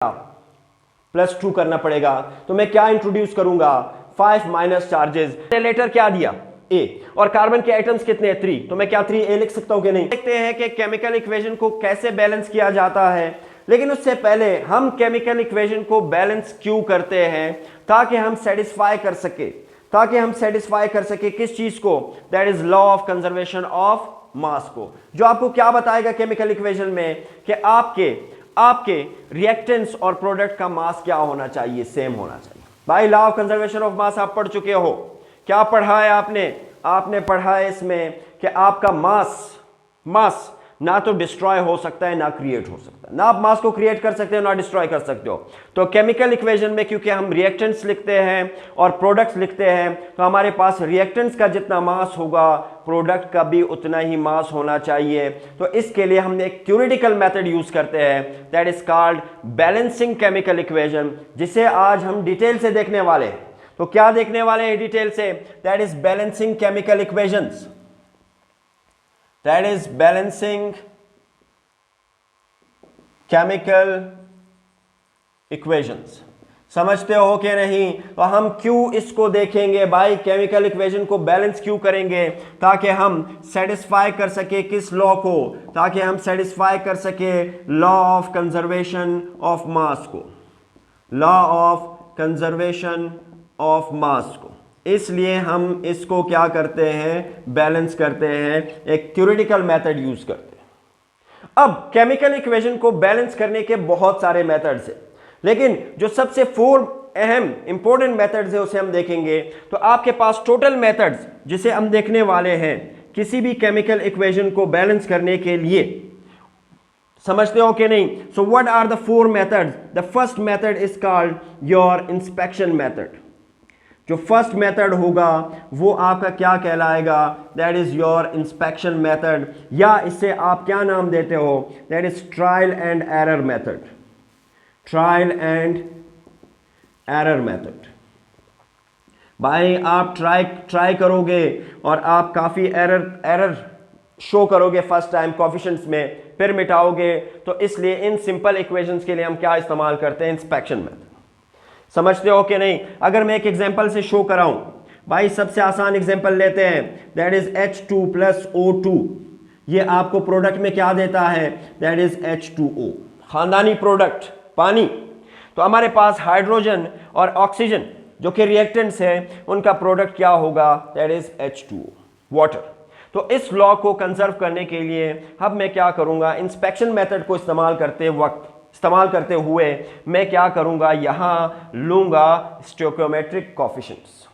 +2 करना पड़ेगा। तो मैं क्या इंट्रोड्यूस करूंगा, 5 माइनस चार्जेस। लेटर क्या दिया, A, और कार्बन के आइटम्स कितने हैं, 3, तो मैं क्या 3A लिख सकता हूं कि नहीं। देखते हैं कि केमिकल इक्वेशन को कैसे बैलेंस किया जाता है, लेकिन उससे पहले हम केमिकल इक्वेशन को बैलेंस क्यों करते हैं, ताकि हम सेटिस्फाई कर सके किस चीज को, that is law of conservation of mass को, जो आपको क्या बताएगा केमिकल इक्वेशन में कि आपके रिएक्टेंट्स और प्रोडक्ट का मास क्या होना चाहिए, सेम होना चाहिए। भाई लॉ ऑफ कंजर्वेशन ऑफ मास आप पढ़ चुके हो, क्या पढ़ा है आपने पढ़ा है इसमें कि आपका मास ना तो डिस्ट्रॉय हो सकता है ना क्रिएट हो सकता है, ना आप मास को क्रिएट कर सकते हो ना डिस्ट्रॉय कर सकते हो। तो केमिकल इक्वेशन में क्योंकि हम रिएक्टेंट्स लिखते हैं और प्रोडक्ट्स लिखते हैं, तो हमारे पास रिएक्टेंट्स का जितना मास होगा प्रोडक्ट का भी उतना ही मास होना चाहिए। तो इसके लिए हमने एक थ्योरेटिकल मेथड यूज करते हैं, that is called balancing chemical equation, जिसे आज हम डिटेल से देखने वाले हैं। तो क्या देखने वाले हैं डिटेल से, that is balancing chemical equations, that is balancing chemical equations. समझते हो कि नहीं। तो हम क्यों इसको देखेंगे भाई, केमिकल इक्वेशन को बैलेंस क्यों करेंगे, ताकि हम सेटिस्फाई कर सके किस लॉ को, ताकि हम सेटिस्फाई कर सके law of conservation of mass को, law of conservation of mass को। इसलिए हम इसको क्या करते हैं, बैलेंस करते हैं, एक थ्योरेटिकल मेथड यूज करते हैं। अब केमिकल इक्वेशन को बैलेंस करने के बहुत सारे मेथड्स हैं, लेकिन जो सबसे 4 अहम इंपॉर्टेंट मेथड्स है उसे हम देखेंगे। तो आपके पास टोटल मेथड्स जिसे हम देखने वाले हैं किसी भी केमिकल इक्वेशन को बैलेंस करने के लिए, समझते हो कि नहीं। So what are the 4 methods. The first method is called your inspection method. जो फर्स्ट मेथड होगा वो आपका क्या कहलाएगा, that is your inspection method, या इससे आप क्या नाम देते हो, that is trial and error method, trial and error method. भाई आप ट्राई करोगे और आप काफी एरर शो करोगे फर्स्ट टाइम कोएफिशिएंट्स में, फिर मिटाओगे। तो इसलिए इन सिंपल इक्वेशंस के लिए हम क्या इस्तेमाल करते हैं, इंस्पेक्शन मेथड। समझते हो कि नहीं। अगर मैं एक एग्जांपल से शो कराऊं, भाई सबसे आसान एग्जांपल लेते हैं, दैट इज H2 + O2। ये आपको प्रोडक्ट में क्या देता है, दैट इज H2O, खानदानी प्रोडक्ट पानी। तो हमारे पास हाइड्रोजन और ऑक्सीजन जो कि रिएक्टेंट्स हैं, उनका प्रोडक्ट क्या होगा, दैट इज H2O, वाटर। तो इस लॉ को कंजर्व करने के लिए अब मैं क्या करूंगा, इंस्पेक्शन मेथड को इस्तेमाल करते हुए मैं क्या करूंगा, यहां लूंगा स्टोइकियोमेट्रिक कोएफिशिएंट्स।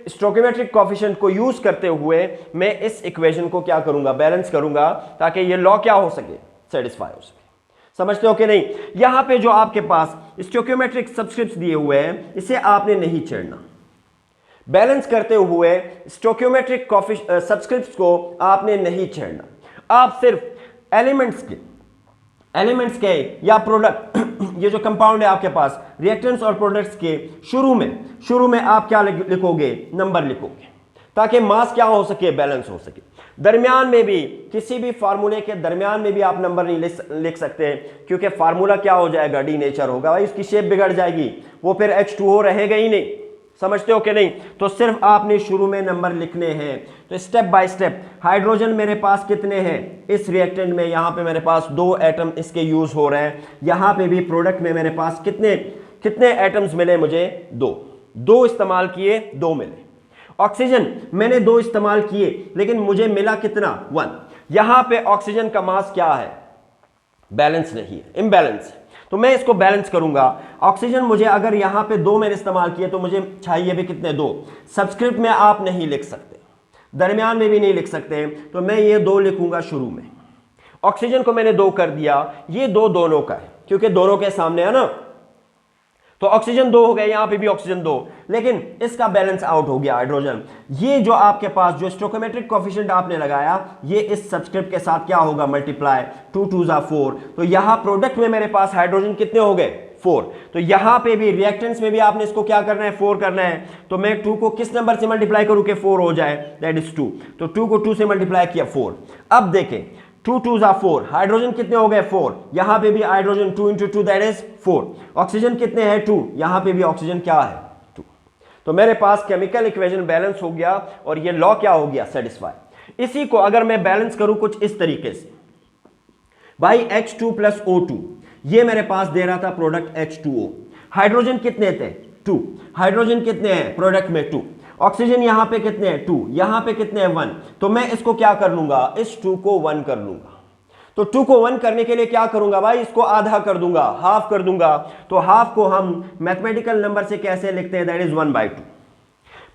स्टोइकियोमेट्रिक कोएफिशिएंट को यूज करते हुए मैं इस इक्वेशन को क्या करूंगा, बैलेंस करूंगा, ताकि ये लॉ क्या हो सके, सेटिस्फाई हो सके। समझते हो कि नहीं। यहां पे जो आपके पास स्टोइकियोमेट्रिक सब्सक्रिप्ट्स दिए हुए हैं, इसे आपने नहीं छेड़ना। बैलेंस करते हुए स्टोइकियोमेट्रिक सब्सक्रिप्ट्स को आपने नहीं छेड़ना। आप सिर्फ एलिमेंट्स के या प्रोडक्ट ये जो कंपाउंड है आपके पास, रिएक्टेंट्स और प्रोडक्ट्स के शुरू में आप क्या लिखोगे, नंबर लिखोगे, ताकि मास क्या हो सके, बैलेंस हो सके। दरमियान में भी, किसी भी फार्मूले के दरमियान में भी आप नंबर नहीं लिख सकते, क्योंकि फार्मूला क्या हो जाएगा, डी नेचर होगा भाई, उसकी शेप बिगड़ जाएगी, वो फिर H2O रहेगा ही नहीं। समझते हो कि नहीं। तो सिर्फ आपने शुरू में नंबर लिखने हैं। तो स्टेप बाय स्टेप, हाइड्रोजन मेरे पास कितने हैं इस रिएक्टेंट में, यहां पे मेरे पास 2 एटम इसके यूज हो रहे हैं। यहां पे भी प्रोडक्ट में मेरे पास कितने एटम्स मिले मुझे, 2 इस्तेमाल किए, 2 मिले। ऑक्सीजन मैंने 2 इस्तेमाल किए, लेकिन मुझे मिला कितना, 1। यहां पे ऑक्सीजन का मास क्या है, बैलेंस नहीं है, इम्बैलेंस है। तो मैं इसको बैलेंस करूंगा। ऑक्सीजन मुझे अगर यहां पे 2 मैंने इस्तेमाल किए, तो मुझे चाहिए भी कितने, 2। सब्सक्रिप्ट में आप नहीं लिख सकते, दरमियान में भी नहीं लिख सकते, तो मैं ये 2 लिखूंगा शुरू में। ऑक्सीजन को मैंने 2 कर दिया, ये 2 दोनों का है, क्योंकि दोनों के सामने है ना। तो ऑक्सीजन 2 हो गया, यहां पे भी ऑक्सीजन 2, लेकिन इसका बैलेंस आउट हो गया हाइड्रोजन। ये जो आपके पास जो स्टोइकियोमेट्रिक कोएफिशिएंट आपने लगाया, ये इस सब्सक्रिप्ट के साथ क्या होगा, मल्टीप्लाई, 2 2 = 4। तो यहां प्रोडक्ट में मेरे पास हाइड्रोजन कितने हो गए, 4। तो यहां पे भी रिएक्टेंट्स में भी आपने इसको क्या करना है, 4 करना है। तो मैं 2 को किस नंबर से मल्टीप्लाई करूं कि 4 हो जाए, दैट इज 2। तो 2 को 2 से मल्टीप्लाई किया, 4। अब देखें 2 2 जा 4, हाइड्रोजन कितने हो गए 4, यहां पे भी hydrogen 2 into 2 that is 4, oxygen कितने हैं 2, यहां पे भी ऑक्सीजन क्या है 2। तो मेरे पास केमिकल इक्वेशन बैलेंस हो गया और ये लॉ क्या हो गया सेटिस्फाई। इसी को अगर मैं बैलेंस करूं कुछ इस तरीके से, भाई H2 प्लस O2, ये मेरे पास दे रहा था प्रोडक्ट H2O, हाइड्रोजन कितने थे 2, हाइड्रोजन कितने हैं प्रोडक्ट में 2, ऑक्सीजन यहां पे कितने हैं 2, यहां पे कितने हैं 1, तो मैं इसको क्या कर लूंगा, इस 2 को 1 कर लूंगा। तो 2 को 1 करने के लिए क्या करूंगा भाई, इसको आधा कर दूंगा, हाफ कर दूंगा। तो हाफ को हम मैथमेटिकल नंबर से कैसे लिखते हैं, दैट इज 1/2।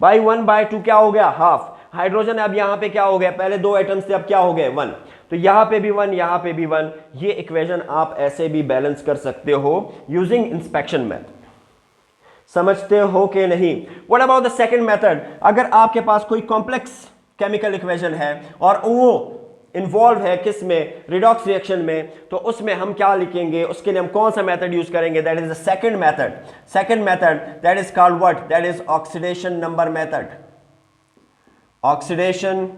भाई 1/2 क्या हो गया हाफ, हाइड्रोजन अब यहां पे क्या हो गया, पहले 2 एटम्स थे अब क्या हो गए 1, तो यहां पे भी 1 यहां पे भी 1। ये इक्वेशन आप ऐसे भी बैलेंस कर सकते हो यूजिंग इंस्पेक्शन मेथड। समझते हो कि नहीं। What about the second method, अगर आपके पास कोई कॉम्प्लेक्स केमिकल इक्वेशन है और वो इन्वॉल्व है किस में, रिडॉक्स रिएक्शन में, तो उसमें हम क्या लिखेंगे, उसके लिए हम कौन सा मेथड यूज करेंगे, that is the second method. Second method that is called what, that is oxidation number method. Oxidation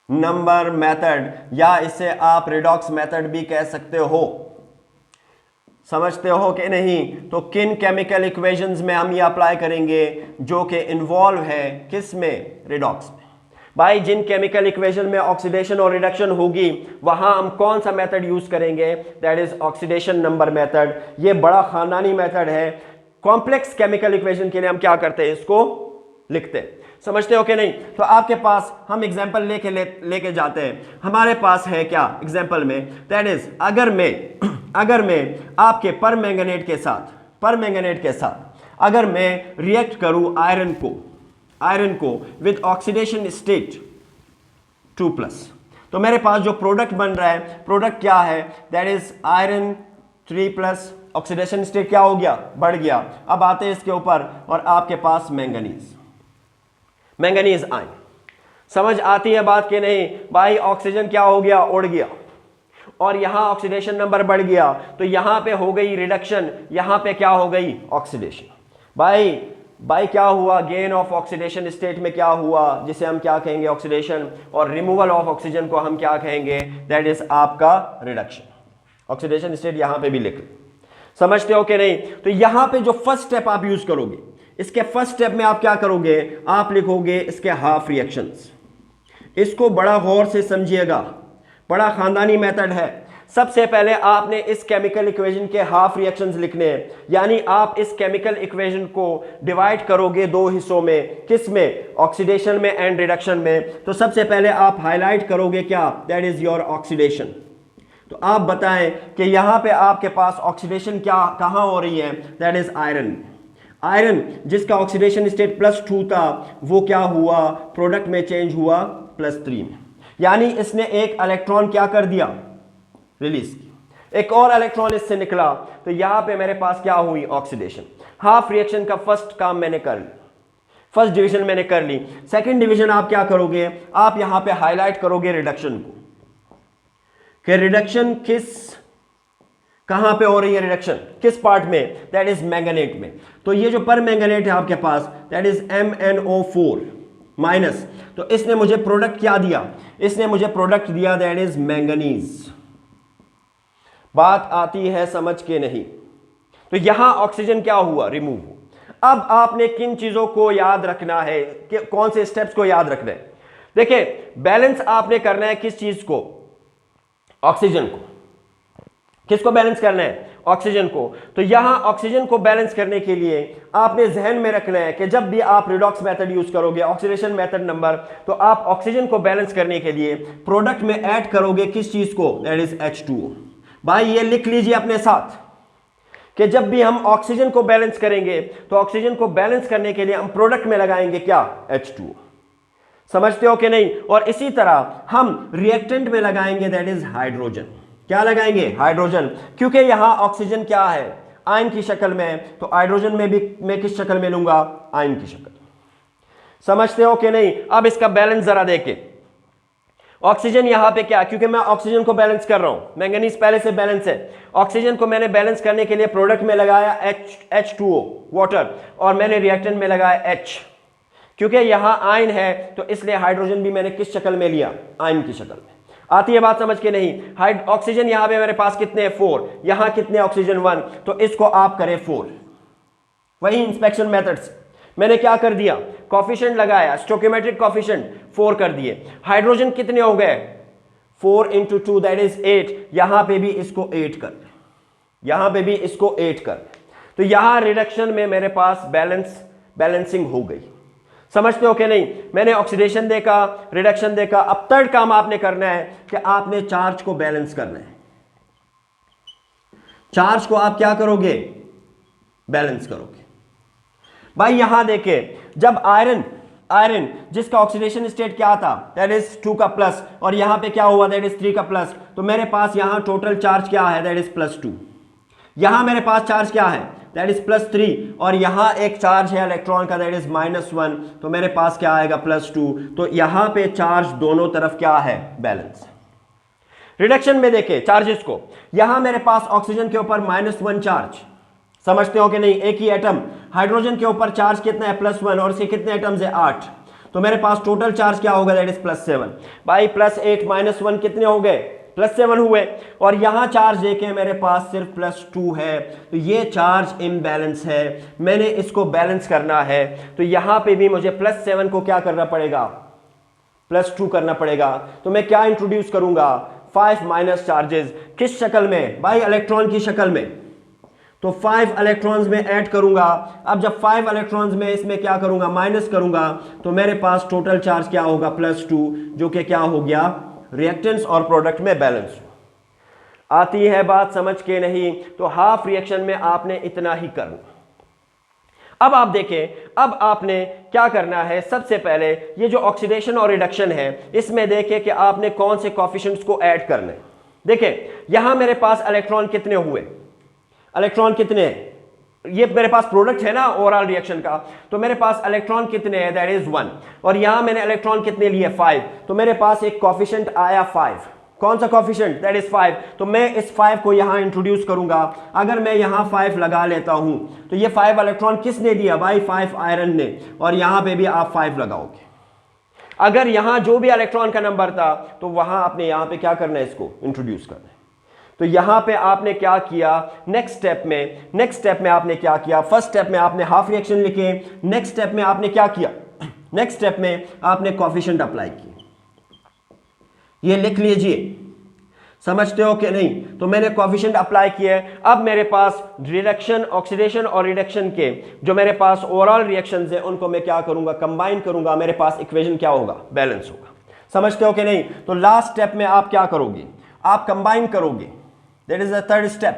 number method, या इसे आप रिडॉक्स मेथड भी कह सकते हो। समझते हो कि नहीं। तो किन केमिकल इक्वेशंस में हम ये अप्लाई करेंगे, जो कि इन्वॉल्व है किस में, रिडॉक्स में। भाई जिन केमिकल इक्वेशन में ऑक्सीडेशन और रिडक्शन होगी वहां हम कौन सा मेथड यूज करेंगे, that is oxidation number method. ये बड़ा खानदानी मेथड है। कॉम्प्लेक्स केमिकल इक्वेशन के लिए हम क्या करते हैं, इसको लिखते हैं। समझते हो कि नहीं। तो आपके पास हम एग्जांपल लेके जाते हैं। हमारे पास है क्या एग्जांपल में, दैट इज अगर मैं आपके परमैंगनेट के साथ अगर मैं रिएक्ट करूं आयरन को विद ऑक्सीडेशन स्टेट 2+, तो मेरे पास जो प्रोडक्ट बन रहा है, प्रोडक्ट क्या है, that is iron 3+, oxidation state क्या हो गया, बढ़ गया। अब आते हैं इसके ऊपर और आपके पास मैंगनीज आयन। समझ आती है बात कि नहीं। भाई ऑक्सीजन क्या हो गया, उड़ गया, और यहां ऑक्सीडेशन नंबर बढ़ गया, तो यहां पे हो गई रिडक्शन, यहां पे क्या हो गई ऑक्सीडेशन। भाई क्या हुआ, गेन ऑफ ऑक्सीडेशन स्टेट में क्या हुआ, जिसे हम क्या कहेंगे ऑक्सीडेशन, और रिमूवल ऑफ ऑक्सीजन को हम क्या कहेंगे, दैट इज आपका रिडक्शन। ऑक्सीडेशन स्टेट यहां पे भी लिख लो। समझते हो कि नहीं। तो यहां पे जो फर्स्ट स्टेप आप यूज करोगे, इसके फर्स्ट स्टेप में आप क्या करोगे, आप लिखोगे इसके हाफ रिएक्शंस। इसको बड़ा गौर से समझिएगा, बड़ा खानदानी मेथड है। सबसे पहले आपने इस केमिकल इक्वेशन के हाफ रिएक्शंस लिखने हैं, यानी आप इस केमिकल इक्वेशन को डिवाइड करोगे 2 हिस्सों में, किस में, ऑक्सीडेशन में एंड रिडक्शन में। तो सबसे पहले आप हाईलाइट करोगे क्या, दैट इज योर ऑक्सीडेशन। तो आप बताएं कि यहां पे आपके पास ऑक्सीडेशन क्या कहां हो रही है, दैट इज आयरन जिसका ऑक्सीडेशन स्टेट +2 था, वो क्या हुआ, प्रोडक्ट में चेंज हुआ +3 में, यानी इसने एक इलेक्ट्रॉन क्या कर दिया, रिलीज किया, एक और इलेक्ट्रॉन इससे निकला। तो यहां पे मेरे पास क्या हुई, ऑक्सीडेशन। हाफ रिएक्शन का फर्स्ट काम मैंने कर लिया, फर्स्ट डिवीजन मैंने कर ली। सेकंड डिवीजन आप क्या करोगे, आप यहां पे हाईलाइट करोगे रिडक्शन को, कि रिडक्शन कहां पे हो रही है, रिडक्शन किस पार्ट में, दैट इज मैंगनेट में। तो ये जो पर मैंगनेट है आपके पास, दैट इज MnO4-, तो इसने मुझे प्रोडक्ट क्या दिया, इसने मुझे प्रोडक्ट दिया, दैट इज मैंगनीज। बात आती है समझ के नहीं। तो यहां ऑक्सीजन क्या हुआ, रिमूव हुआ। अब आपने किन चीजों को याद रखना है, कि कौन से स्टेप्स को याद रखना है। देखिए बैलेंस आपने करना है किस चीज को, ऑक्सीजन को। किसको बैलेंस करना है, ऑक्सीजन को। तो यहां ऑक्सीजन को बैलेंस करने के लिए आपने जहन में रखना है कि जब भी आप रिडॉक्स मेथड यूज करोगे, ऑक्सीडेशन मेथड नंबर, तो आप ऑक्सीजन को बैलेंस करने के लिए प्रोडक्ट में ऐड करोगे किस चीज को, दैट इज H2O। भाई ये लिख लीजिए अपने साथ कि जब भी हम ऑक्सीजन को बैलेंस करेंगे, तो ऑक्सीजन को बैलेंस करने के लिए हम प्रोडक्ट में लगाएंगे क्या, H2O। समझते हो कि नहीं। और इसी तरह हम रिएक्टेंट में लगाएंगे, दैट इज हाइड्रोजन। क्या लगाएंगे, हाइड्रोजन, क्योंकि यहां ऑक्सीजन क्या है, आयन की शक्ल में, तो हाइड्रोजन में भी मैं किस शक्ल में लूंगा, आयन की शक्ल। समझते हो कि नहीं। अब इसका बैलेंस जरा देखें। ऑक्सीजन यहां पे क्या, क्योंकि मैं ऑक्सीजन को बैलेंस कर रहा हूं, मैंगनीज पहले से बैलेंस है। ऑक्सीजन को मैंने बैलेंस करने के लिए प्रोडक्ट में लगाया H2O वाटर, और मैंने रिएक्टेंट में लगाया H। क्योंकि यहां आयन है तो इसलिए हाइड्रोजन भी मैंने किस शक्ल में लिया, आयन की शक्ल में। आती है बात समझ के नहीं? हाइड ऑक्सीजन यहां पे मेरे पास कितने हैं 4, यहां कितने ऑक्सीजन 1, तो इसको आप करें 4। वही इंस्पेक्शन मेथड्स मैंने क्या कर दिया, कॉफिशिएंट लगाया, स्टोकियोमेट्रिक कॉफिशिएंट 4 कर दिए। हाइड्रोजन कितने हो गए 4 × 2 दैट इज 8, यहां पे भी इसको 8 कर, यहां पे भी इसको 8 कर, तो यहां रिडक्शन में मेरे पास बैलेंसिंग हो गई। समझते हो कि नहीं? मैंने ऑक्सीडेशन देखा, रिडक्शन देखा, अब थर्ड काम आपने करना है कि आपने चार्ज को बैलेंस करना है। चार्ज को आप क्या करोगे, बैलेंस करोगे। भाई यहां देखे, जब आयरन जिसका ऑक्सीडेशन स्टेट क्या था दैट इज 2 का प्लस, और यहां पे क्या हुआ दैट इज 3 का प्लस, तो मेरे पास यहां टोटल चार्ज क्या है दैट इज +2। यहां मेरे पास चार्ज क्या है दैट इज +3, और यहां एक चार्ज है इलेक्ट्रॉन का दैट इज -1, तो मेरे पास क्या आएगा +2। तो यहां पे चार्ज दोनों तरफ क्या है, बैलेंस। रिडक्शन में देखे चार्जेस को, यहां मेरे पास ऑक्सीजन के ऊपर -1 चार्ज, समझते हो कि नहीं? एक ही एटम, हाइड्रोजन के ऊपर चार्ज कितना है +1, और इसके कितने एटम्स है 8, तो मेरे पास टोटल चार्ज क्या होगा दैट इज +7। भाई +8 -1 कितने हो गए, +7 हुए, और यहां चार्ज देखें मेरे पास सिर्फ +2 है, तो ये चार्ज इम्बैलेंस है, मैंने इसको बैलेंस करना है। तो यहां पे भी मुझे +7 को क्या करना पड़ेगा, +2 करना पड़ेगा। तो मैं क्या इंट्रोड्यूस करूंगा, 5 माइनस चार्जेस, किस शक्ल में भाई, इलेक्ट्रॉन की शक्ल में, तो 5 इलेक्ट्रॉन्स में ऐड करूंगा। अब जब 5 इलेक्ट्रॉन्स में इसमें क्या करूंगा, माइनस करूंगा, तो मेरे पास टोटल चार्ज क्या होगा +2, जो कि क्या हो गया, रिएक्टेंट्स और प्रोडक्ट में बैलेंस। आती है बात समझ के नहीं? तो हाफ रिएक्शन में आपने इतना ही करना। अब आप देखें, अब आपने क्या करना है, सबसे पहले ये जो ऑक्सीडेशन और रिडक्शन है, इसमें देखें कि आपने कौन से कॉफिशिएंट्स को ऐड करने। देखें यहां मेरे पास इलेक्ट्रॉन कितने हुए, इलेक्ट्रॉन कितने हैं, ये मेरे पास प्रोडक्ट है ना ओवरऑल रिएक्शन का, तो मेरे पास इलेक्ट्रॉन कितने हैं दैट इज 1, और यहां मैंने इलेक्ट्रॉन कितने लिए 5, तो मेरे पास एक कॉफिशिएंट आया 5। कौन सा कॉफिशिएंट दैट इज 5, तो मैं इस 5 को यहां इंट्रोड्यूस करूंगा। अगर मैं यहां 5 लगा लेता हूं, तो ये 5 इलेक्ट्रॉन किसने दिया भाई, 5 आयरन ने, और यहां पे भी आप 5 लगाओगे। अगर यहां जो भी इलेक्ट्रॉन का नंबर था, तो वहां आपने यहां पे क्या करना है, इसको इंट्रोड्यूस करना है। तो यहां पे आपने क्या किया, नेक्स्ट स्टेप में आपने क्या किया, फर्स्ट स्टेप में आपने हाफ रिएक्शन लिखे, नेक्स्ट स्टेप में आपने क्या किया, नेक्स्ट स्टेप में आपने कॉफिशिएंट अप्लाई किए, ये लिख लीजिए। समझते हो कि नहीं? तो मैंने कॉफिशिएंट अप्लाई किया है। अब मेरे पास रिडक्शन, ऑक्सीडेशन और रिडक्शन के जो मेरे पास ओवरऑल रिएक्शंस है, उनको मैं क्या करूंगा, कंबाइन करूंगा, मेरे पास इक्वेशन क्या होगा, बैलेंस होगा। समझते हो कि नहीं? तो लास्ट स्टेप में आप क्या करोगे, आप कंबाइन करोगे, that is the third step.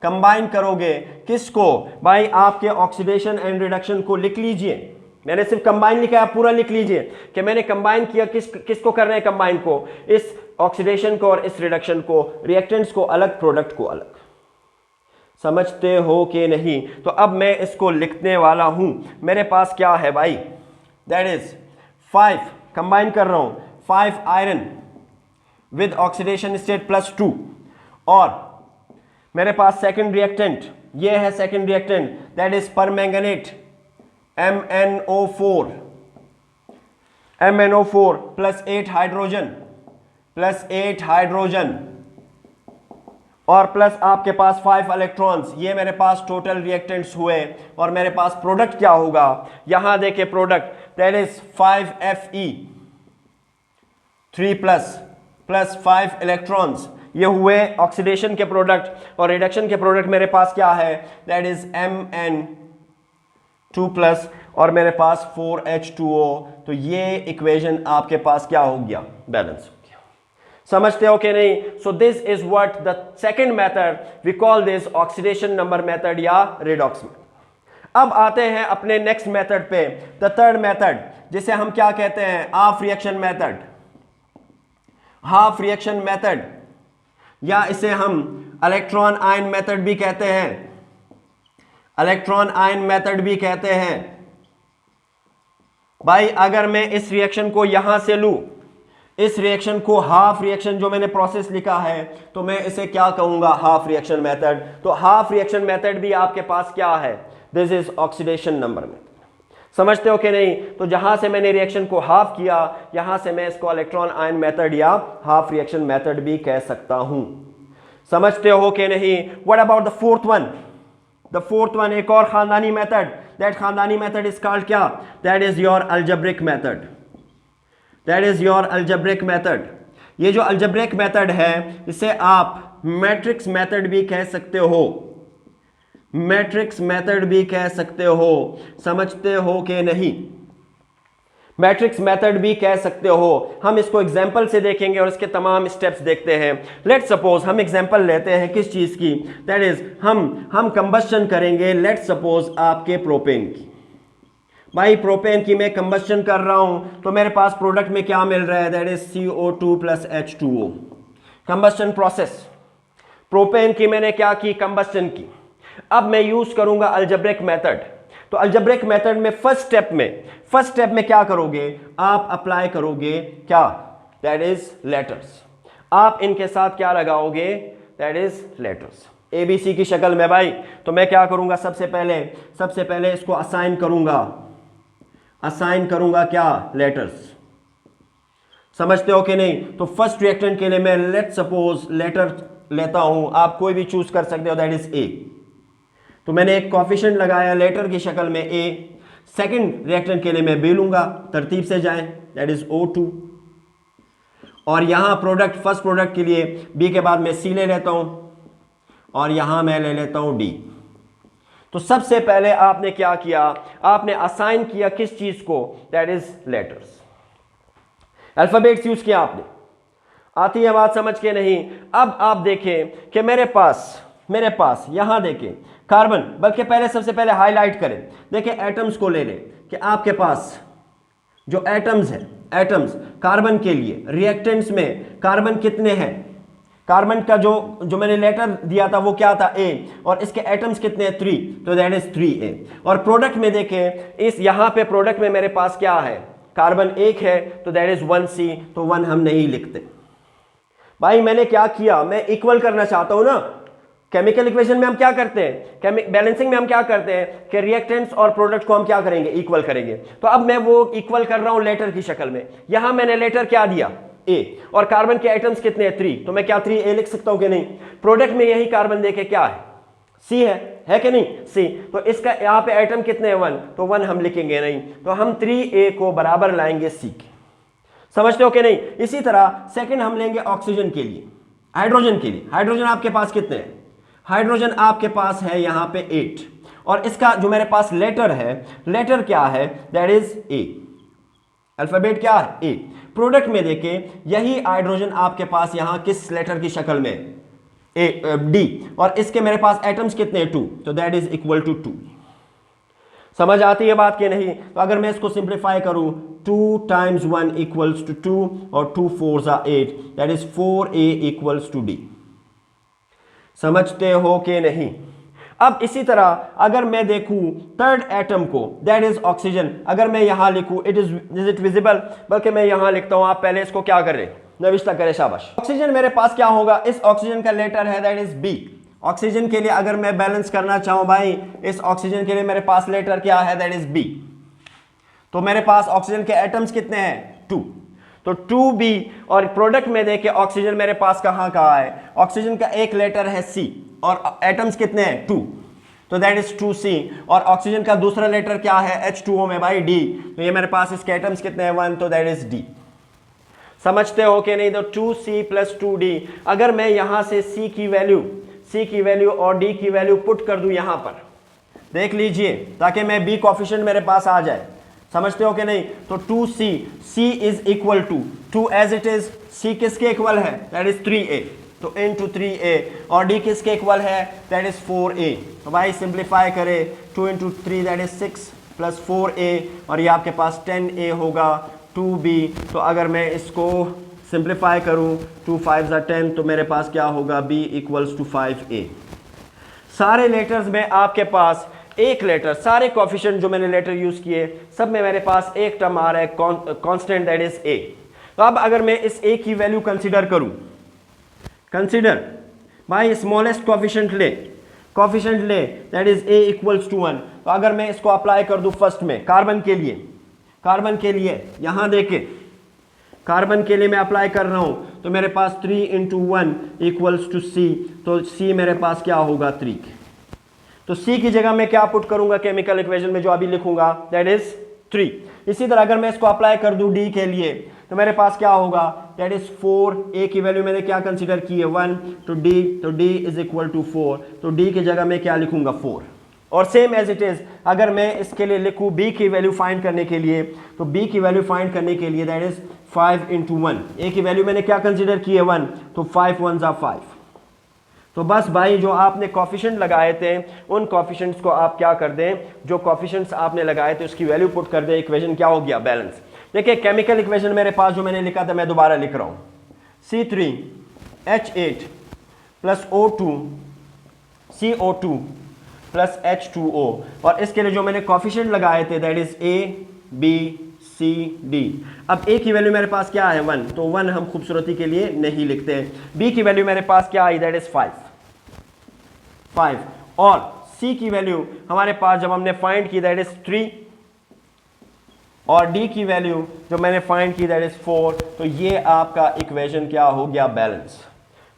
Combine करोगे किसको भाई, आपके ऑक्सीडेशन एंड रिडक्शन को लिख लीजिए। मैंने सिर्फ कंबाइन लिखा है, आप पूरा लिख लीजिए कि मैंने कंबाइन किया, किसको कर रहे हैं कंबाइन को, इस ऑक्सीडेशन को और इस रिडक्शन को, रिएक्टेंट्स को अलग, प्रोडक्ट को अलग। समझते हो कि नहीं? तो अब मैं इसको लिखने वाला हूं। मेरे पास क्या है भाई, दैट इज 5, कंबाइन कर रहा हूं, 5 आयरन विद ऑक्सीडेशन स्टेट +2, और मेरे पास सेकंड रिएक्टेंट, ये है second reactant that is permanganate MnO4 +8 hydrogen और प्लस आपके पास 5 इलेक्ट्रॉन्स, ये मेरे पास टोटल रिएक्टेंट्स हुए। और मेरे पास प्रोडक्ट क्या होगा, यहां देखे product that is 5Fe3+ 5 electrons, ये हुए ऑक्सीडेशन के प्रोडक्ट, और रिडक्शन के प्रोडक्ट मेरे पास क्या है दैट इज Mn2+, और मेरे पास 4H2O। तो ये इक्वेशन आपके पास क्या हो गया, बैलेंस हो गया। समझते हो कि नहीं? So this is what the second method, we call this oxidation number method या रिडॉक्स मेथड। अब आते हैं अपने नेक्स्ट मेथड पे, द थर्ड मेथड, जिसे हम क्या कहते हैं, half reaction method. Half reaction method, या इसे हम इलेक्ट्रॉन आयन मेथड भी कहते हैं, इलेक्ट्रॉन आयन मेथड भी कहते हैं। भाई अगर मैं इस रिएक्शन को यहां से लूं, इस रिएक्शन को हाफ रिएक्शन जो मैंने प्रोसेस लिखा है, तो मैं इसे क्या कहूंगा, हाफ रिएक्शन मेथड। तो हाफ रिएक्शन मेथड भी आपके पास क्या है, this is oxidation number method. समझते हो कि नहीं? तो जहां से मैंने रिएक्शन को हाफ किया, यहां से मैं इसको इलेक्ट्रॉन आयन मेथड या हाफ रिएक्शन मेथड भी कह सकता हूं। समझते हो कि नहीं? What about the fourth one? The fourth one एक और खानदानी मेथड, दैट खानदानी मेथड इज कॉल्ड क्या? That is your algebraic method. That is your algebraic method. ये जो अलजेब्रिक मेथड है इसे आप मैट्रिक्स मेथड भी कह सकते हो, मैट्रिक्स मेथड भी कह सकते हो। समझते हो कि नहीं? मैट्रिक्स मेथड भी कह सकते हो। हम इसको एग्जांपल से देखेंगे और इसके तमाम स्टेप्स देखते हैं। लेट सपोज हम एग्जांपल लेते हैं किस चीज की? दैट इज हम कंबस्शन करेंगे, लेट सपोज आपके प्रोपेन की। भाई प्रोपेन की मैं कंबस्शन कर रहा हूं तो मेरे पास प्रोडक्ट में क्या मिल रहा है? That is CO2 plus H2O। Combustion process, propane की मैंने क्या की? कंबस्शन की। अब मैं यूज करूंगा अलजेब्रिक मेथड। तो अलजेब्रिक मेथड में फर्स्ट स्टेप में क्या करोगे? आप अप्लाई करोगे क्या? That is letters. आप इनके साथ क्या लगाओगे? दैट इज लेटर्स, ABC की शक्ल में। भाई तो मैं क्या करूंगा? सबसे पहले इसको असाइन करूंगा क्या? लेटर्स। समझते हो कि नहीं? तो फर्स्ट रिएक्टेंट के लिए मैं लेट सपोज लेटर लेता हूं, आप कोई भी चूज कर सकते हो, दैट इज A। तो मैंने एक कोएफिशिएंट लगाया लेटर की शक्ल में A। सेकंड रिएक्टेंट के लिए मैं B लूंगा, तरतीब से जाएं, दैट इज O2। और यहां फर्स्ट प्रोडक्ट के लिए B के बाद मैं C ले लेता हूं और यहां मैं ले लेता हूं D। तो सबसे पहले आपने क्या किया? आपने असाइन किया किस चीज को? That is letters. Alphabets use किया आपने। आती है बात समझ के नहीं? अब आप देखें कि मेरे पास यहां देखें कार्बन, बल्कि सबसे पहले हाईलाइट करें, देखें एटम्स को ले लें कि आपके पास जो एटम्स हैं, एटम्स कार्बन के लिए रिएक्टेंट्स में कार्बन कितने हैं? कार्बन का जो मैंने लेटर दिया था वो क्या था? A। और इसके एटम्स कितने हैं? 3। तो दैट इज 3A। और प्रोडक्ट में देखें, इस यहां पे प्रोडक्ट में मेरे पास क्या है? कार्बन 1 है, तो दैट इज 1C। तो 1 हम नहीं लिखते। भाई मैंने क्या किया? मैं इक्वल करना चाहता हूं ना। केमिकल इक्वेशन में हम क्या करते हैं? बैलेंसिंग में हम क्या करते हैं कि रिएक्टेंट्स और प्रोडक्ट को हम क्या करेंगे? इक्वल करेंगे। तो अब मैं वो इक्वल कर रहा हूं लेटर की शक्ल में। यहां मैंने लेटर क्या दिया? A। और कार्बन के आइटम्स कितने हैं? 3। तो मैं क्या 3A लिख सकता हूं कि नहीं? प्रोडक्ट में यही कार्बन देखे क्या है? C है कि नहीं? C। तो इसका यहां पे आइटम कितने हैं? 1। तो 1 हम लिखेंगे नहीं, तो हम 3A को बराबर लाएंगे C के। समझते हो कि नहीं? इसी तरह सेकंड हम लेंगे ऑक्सीजन के लिए, हाइड्रोजन के लिए। हाइड्रोजन आपके पास कितने हैं? हाइड्रोजन आपके पास है यहां पे 8। और इसका जो मेरे पास लेटर है, लेटर क्या है? That is A। अल्फाबेट क्या है? A। प्रोडक्ट में देखें यही हाइड्रोजन आपके पास यहां किस लेटर की शक्ल में? D। और इसके मेरे पास एटम्स कितने? 2। तो दैट इज इक्वल टू 2। समझ आती है बात कि नहीं? तो अगर मैं इसको सिंप्लीफाई करूं, 2 टाइम्स 1 इक्वल्स टू 2 और 2 4s are 8, that is 4A equals to D। समझते हो कि नहीं? अब इसी तरह अगर मैं देखूं थर्ड एटम को, दैट इज ऑक्सीजन, अगर मैं यहां लिखूं इज इट विजिबल? बल्कि मैं यहां लिखता हूं, आप पहले इसको क्या कर रहे? नविश्ता करें, शाबाश। ऑक्सीजन मेरे पास क्या होगा? इस ऑक्सीजन का लेटर है दैट इज B। ऑक्सीजन के लिए अगर मैं बैलेंस करना चाहूं भाई, इस ऑक्सीजन के लिए मेरे पास लेटर क्या है? That is B। तो मेरे पास ऑक्सीजन के एटम्स कितने हैं? 2। तो 2B। और प्रोडक्ट में देखे ऑक्सीजन मेरे पास कहां है? ऑक्सीजन का एक लेटर है C और एटम्स कितने हैं? 2। तो दैट इज 2C। और ऑक्सीजन का दूसरा लेटर क्या है? H2O में भाई D। तो ये मेरे पास इसके एटम्स कितने हैं? 1। तो दैट इज D। समझते हो कि नहीं? तो 2C प्लस 2D। अगर मैं यहां से C की वैल्यू और D की वैल्यू पुट कर दूं यहां पर, देख लीजिए, ताकि मैं B कोएफिशिएंट मेरे पास आ जाए। समझते हो कि नहीं? तो 2C is equal to 2 as it is. C किसके इक्वल है? That is 3A। तो इनटू 3A। और D किसके इक्वल है? That is 4A। तो भाई सिंप्लीफाई करें, 2 into 3 that is 6 plus 4A, और ये आपके पास 10A होगा 2B। तो अगर मैं इसको सिंप्लीफाई करूं, 2 5s are 10, तो मेरे पास क्या होगा? B equals to 5A। सारे लेटर्स में आपके पास एक लेटर, सारे कोएफिशिएंट जो मैंने लेटर यूज किए सब में मेरे पास एक टर्म आ रहा है कांस्टेंट, दैट इज A। तो अब अगर मैं इस A की वैल्यू कंसीडर करूं, भाई स्मॉलेस्ट कोएफिशिएंट ले, कॉफिशेंट ले, that is a equals to 1। तो अगर मैं इसको अप्लाई कर दूं फर्स्ट में कार्बन के लिए यहां देखें, कार्बन के लिए मैं अप्लाई कर रहा हूं, तो मेरे पास 3 इंटू 1 इक्वल्स टू C, तो C मेरे पास क्या होगा 3। तो C की जगह मैं क्या पुट करूंगा केमिकल इक्वेशन में, जो अभी लिखूंगा, दैट इज 3। इसी तरह अगर मैं इसको अप्लाई कर दूं D के लिए, तो मेरे पास क्या होगा, दैट इज 4। A की वैल्यू मैंने क्या कंसीडर की है 1, तो D इज इक्वल टू 4, तो D की जगह मैं क्या लिखूंगा 4। और सेम एज इट इज अगर मैं इसके लिए लिखूं B की वैल्यू फाइंड करने के लिए, तो B की वैल्यू फाइंड करने के लिए दैट इज 5 इंटू 1। A की वैल्यू मैंने क्या कंसीडर की है 1, तो 5 1 जा 5। तो बस भाई जो आपने कॉफिशेंट लगाए थे उन कॉफिशेंट्स को आप क्या कर दें, जो कॉफिशेंट्स आपने लगाए थे उसकी वैल्यू पुट कर दें, इक्वेशन क्या हो गया बैलेंस। देखिए केमिकल इक्वेशन मेरे पास जो मैंने लिखा था मैं दोबारा लिख रहा हूं, C3H8 plus O2 CO2 plus H2O, और इसके लिए जो मैंने कॉफिशेंट लगाए थे that is A B C D। अब A की वैल्यू मेरे पास क्या है 1, तो 1 हम खूबसूरती के लिए नहीं लिखते हैं। B की वैल्यू मेरे पास क्या आई, दैट इज 5, और C की वैल्यू हमारे पास जब हमने फाइंड की दैट इज 3, और D की वैल्यू जो मैंने फाइंड की दैट इज 4। तो ये आपका इक्वेशन क्या हो गया बैलेंस।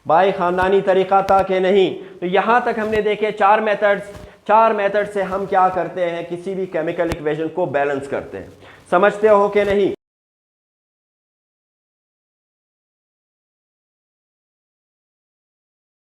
भाई खानदानी तरीका था कि नहीं। तो यहां तक हमने देखे 4 मेथड्स से हम क्या करते हैं, किसी भी केमिकल इक्वेशन को बैलेंस करते हैं। समझते हो कि नहीं।